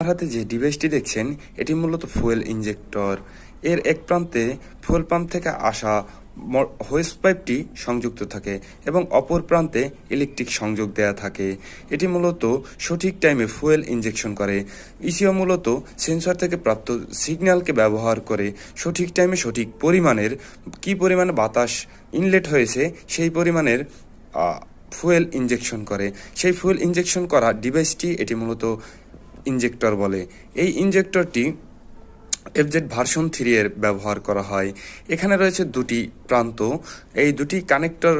হাতে যে ডিভাইসটি দেখছেন এটি মূলত ফুয়েল ইনজেক্টর। এর এক প্রান্তে ফুয়েল পাম্প থেকে আসা হোস পাইপটি সংযুক্ত থাকে এবং অপর প্রান্তে ইলেকট্রিক সংযোগ দেয়া থাকে। এটি মূলত সঠিক টাইমে ফুয়েল ইনজেকশন করে। ইসিও মূলত সেন্সর থেকে প্রাপ্ত সিগন্যালকে ব্যবহার করে সঠিক টাইমে সঠিক পরিমাণের কি পরিমাণে বাতাস ইনলেট হয়েছে সেই পরিমাণের ফুয়েল ইনজেকশন করে। সেই ফুয়েল ইনজেকশন করা ডিভাইসটি এটি মূলত ইনজেক্টর বলে। এই ইনজেক্টরটি FZ ভার্সন 3 এর ব্যবহার করা হয়। এখানে রয়েছে দুটি প্রান্ত, এই দুটি কানেক্টর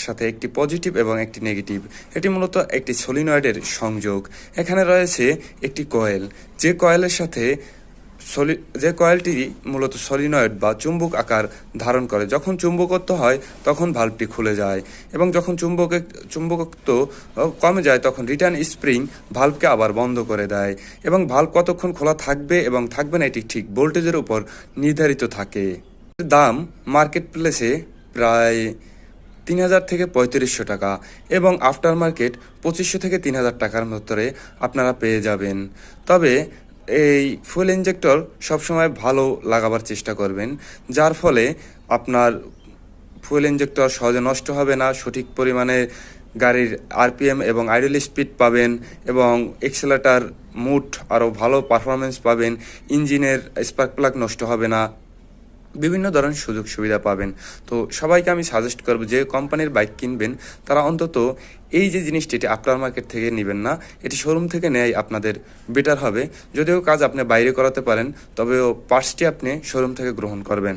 সাথে একটি পজিটিভ এবং একটি নেগেটিভ। এটি মূলত একটি সলিনয়েডের সংযোগ। এখানে রয়েছে একটি কয়েল, যে কয়েলের সাথে যে কয়েলটি মূলত সলিনয়েড বা চুম্বক আকার ধারণ করে। যখন চুম্বকত্ব হয় তখন ভাল্বটি খুলে যায় এবং যখন চুম্বকত্ব কমে যায় তখন রিটার্ন স্প্রিং ভাল্বকে আবার বন্ধ করে দেয় এবং ভাল্ব কতক্ষণ খোলা থাকবে এবং থাকবে না এটি ঠিক ভোল্টেজের উপর নির্ধারিত থাকে। দাম মার্কেট প্লেসে প্রায় 3000 থেকে 3500 টাকা এবং আফটার মার্কেট 2500 থেকে 3000 টাকার ভিতরে আপনারা পেয়ে যাবেন। তবে এই ফুয়েল ইনজেক্টর সবসময় ভালো লাগাবার চেষ্টা করবেন, যার ফলে আপনার ফুয়েল ইনজেক্টর সহজে নষ্ট হবে না, সঠিক পরিমাণে গাড়ির RPM এবং আইডল স্পিড পাবেন এবং এক্সেলেটার মুড আরও ভালো পারফরমেন্স পাবেন, ইঞ্জিনের স্পার্ক প্লাগ নষ্ট হবে না, বিভিন্ন ধরনের সুযোগ সুবিধা পাবেন। তো সবাইকে আমি সাজেস্ট করব যে কোম্পানির বাইক কিনবেন তারা অন্তত এই যে জিনিসটি এটি আফটার মার্কেট থেকে নেবেন না, এটি শোরুম থেকে নেয় আপনাদের বেটার হবে। যদিও কাজ আপনি বাইরে করাতে পারেন তবেও পার্টসটি আপনি শোরুম থেকে গ্রহণ করবেন।